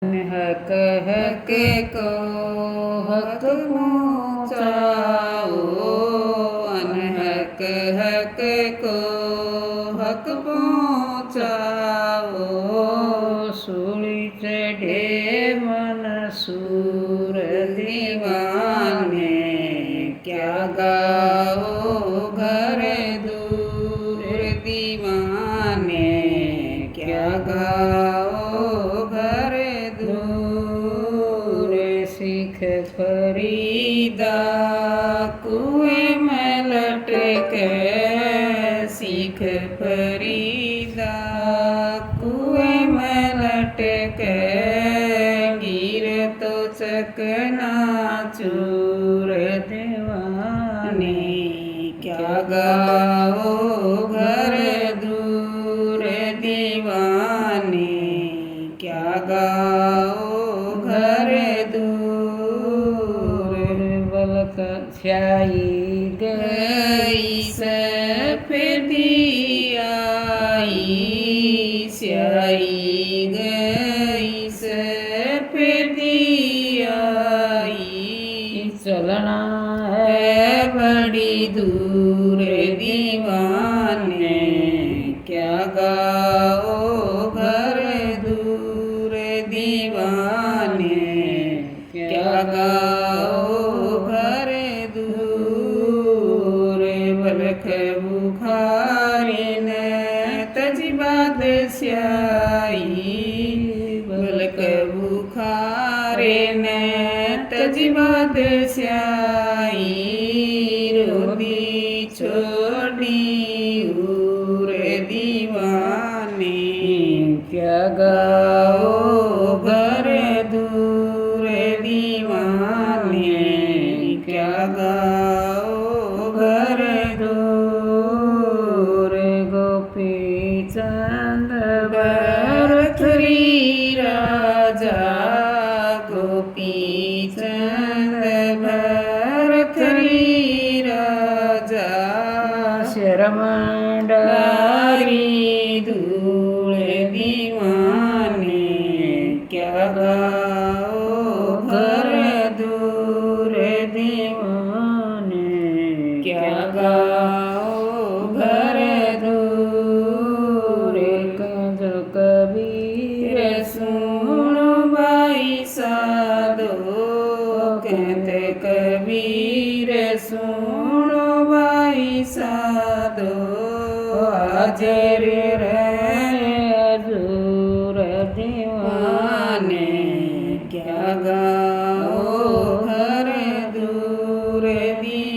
हक हक को हक पहुँचाओ, अनहक हक को हक पहुँचाओ। सूली चढ़े मन सूर दीवाने, क्या गाओ घर दूर दीवाने, क्या गाओ घर दूर। सिख फरीदा कुएं में लटके, सिख फरीदा कुएं में लटके, गिर तो चकनाचूर दीवाने, क्या गाओ घर दूर दीवाने, क्या गाओ घर दूर। बलक छाई गई सफेदी आई, स्याही गई सफेदी आई। चलना है बड़ी दूर दीवाने, क्या गाओ घर दूर दीवाने, क्या गाओ घर दूर। बलख बुखारी ने तजबाद स्याई, बलख बुखारे ने तजबाद स्याई। रोदी छोड़ी उर दीवाने, क्या गाओ घर दूर दीवाने, क्या गाओ घर दूर। गोपी चंद भरथरी राजा, गोपी चंद भरथरी राजा। शर्मंडारी धूल दीवाने, क्या गाओ घर दूर दीवाने, क्या गाओ घर दूर। जो कबीर सुनो भाई साधो, कहते कबीर सुनो भाई साधो। हाजिर रहे हजूर दीवाने, क्या गाओ घर दूर दीवाने।